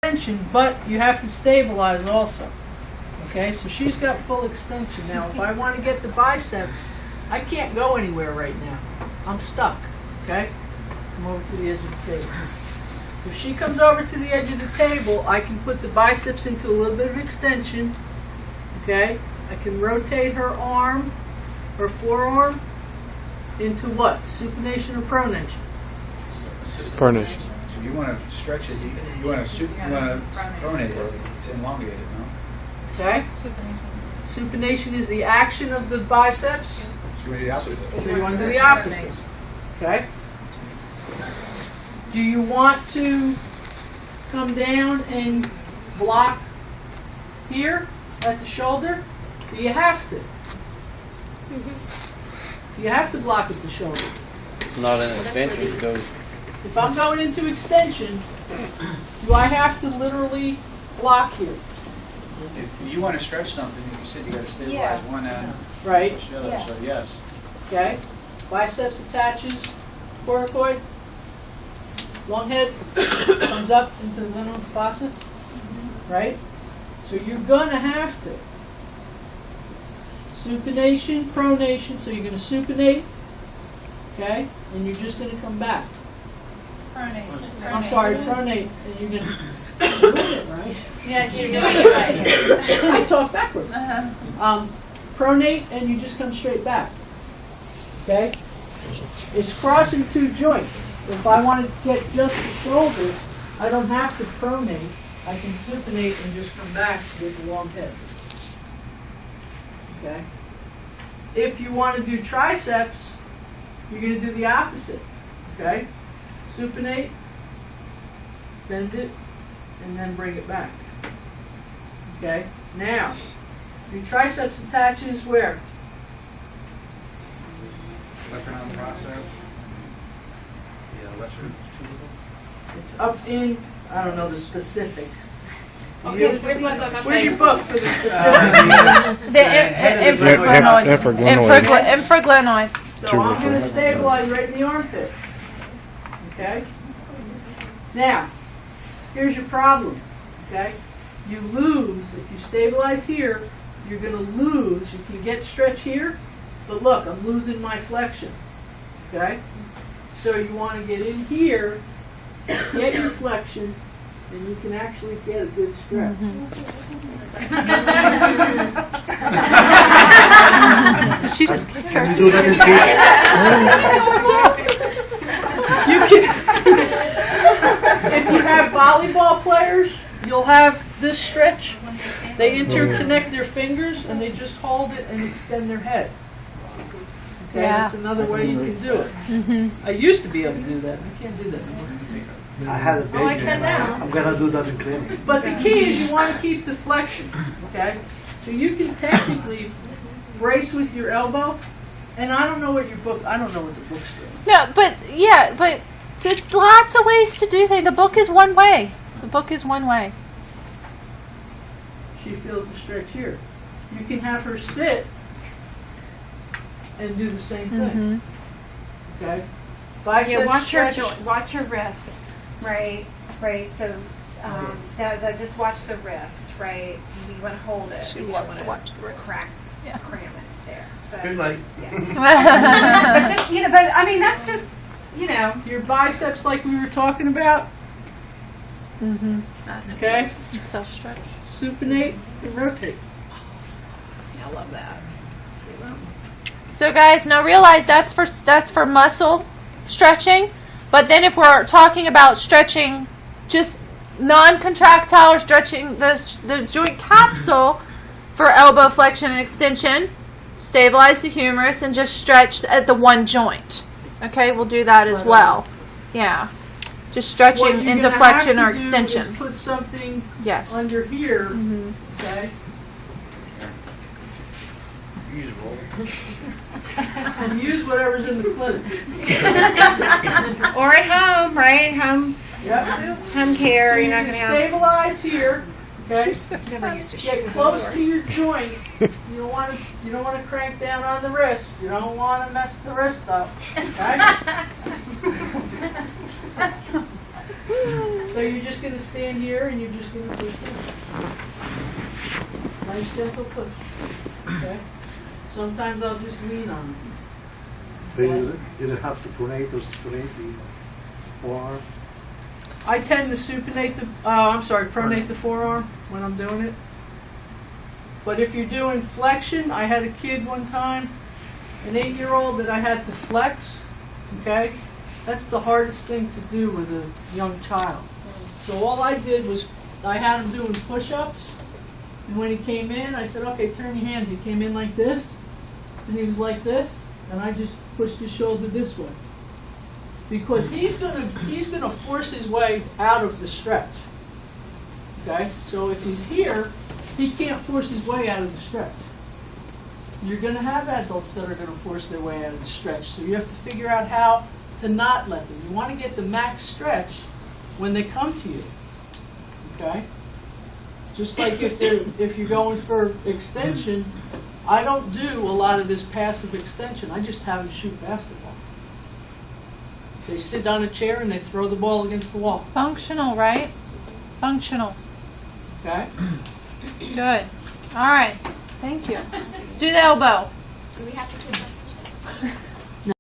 extension, but you have to stabilize also. Okay, so she's got full extension. Now, if I want to get the biceps, I can't go anywhere right now. I'm stuck. Okay, come over to the edge of the table. If she comes over to the edge of the table, I can put the biceps into a little bit of extension. Okay, I can rotate her arm, her forearm, into what? Supination or pronation? Pronation. You want to stretch it. You want to pronate it to elongate it, no? Okay. Supination is the action of the biceps. So you want to do the opposite. So you want to do the opposite. Okay. Do you want to come down and block here at the shoulder? Do you have to? You have to block at the shoulder. Not an extension. It goes. If I'm going into extension, do I have to literally block here? If you want to stretch something, you said you got to stabilize one end, Right? push the other. So yes. Okay. Biceps attaches, coracoid, long head comes up into the lingual fossa, right? So you're gonna have to supination, pronation. So you're gonna supinate, okay, and you're just gonna come back. Pronate. I'm sorry, pronate, and you're gonna do it right. Yes, you're doing it right. I talk backwards. Pronate, and you just come straight back. Okay? It's crossing two joints. If I want to get just the shoulder, I don't have to pronate. I can supinate and just come back with the long head. Okay? If you want to do triceps, you're going to do the opposite. Okay? Supinate, bend it, and then bring it back. Okay? Now, your triceps attaches where? Lesser arm process. Yeah, lesser. It's up in, I don't know the specific. Okay, where's my book? I'll show Where's you. your book for the specific? The infraglenoid. So I'm going to stabilize right in the armpit. Okay? Now, here's your problem. Okay? You lose, if you stabilize here, you're going to lose. You can get stretch here, but look, I'm losing my flexion. Okay? So you want to get in here, get your flexion, and you can actually get a good stretch. Did she just kiss her? Do that in You can, if you have volleyball players, you'll have this stretch. They interconnect their fingers and they just hold it and extend their head. Okay, Yeah. that's another way you can do it. I used to be able to do that. I can't do that anymore. I had a baby. I can now. I'm gonna do that in clinic. But the key is you want to keep the flexion. Okay, so you can technically brace with your elbow. And I don't know what your book. I don't know what the book's doing. No, but it's lots of ways to do things. The book is one way. The book is one way. She feels the stretch here. You can have her sit and do the same thing. Okay? Bicep Yeah, watch your stretch. watch your wrist, right? So just watch the wrist, right? You want to hold it. She You don't loves to wanna watch the wrist. Cram Yeah. it there. So, Good night. but just but I mean that's just Your biceps, like we were talking about. That's Okay? self stretch. Supinate and rotate. I love that. So guys, now realize that's for muscle stretching. But then if we're talking about stretching, just non-contractile or stretching the joint capsule for elbow flexion and extension, stabilize the humerus and just stretch at the one joint. Okay, we'll do that as well. Yeah, just What stretching you're into gonna flexion have or to do extension. is put something Yes. under here. Okay? Use roll. And use whatever's in the clinic. Or at home, right? Home Yep. care. So You're you not can gonna have. stabilize here. Okay? Never used to Get close to your joint. You don't want to crank down on the wrist. You don't want to mess the wrist up. Right? So you're just gonna stand here and you're just gonna push down. Nice gentle push, okay? Sometimes I'll just lean on it. So you don't have to pronate or supinate the forearm. I tend to pronate the forearm when I'm doing it. But if you're doing flexion, I had a kid one time, an 8-year-old that I had to flex, okay? That's the hardest thing to do with a young child. So all I did was, I had him doing push-ups, and when he came in, I said, okay, turn your hands. He came in like this, and he was like this, and I just pushed his shoulder this way. Because he's gonna force his way out of the stretch. Okay? So if he's here, he can't force his way out of the stretch. You're gonna have adults that are gonna force their way out of the stretch. So you have to figure out how to not let them. You want to get the max stretch when they come to you. Okay? Just like if you're going for extension, I don't do a lot of this passive extension. I just have them shoot basketball. They sit on a chair and they throw the ball against the wall. Functional, right? Functional. Okay? Good. All right. Thank you. Let's do the elbow. Do we have to do that?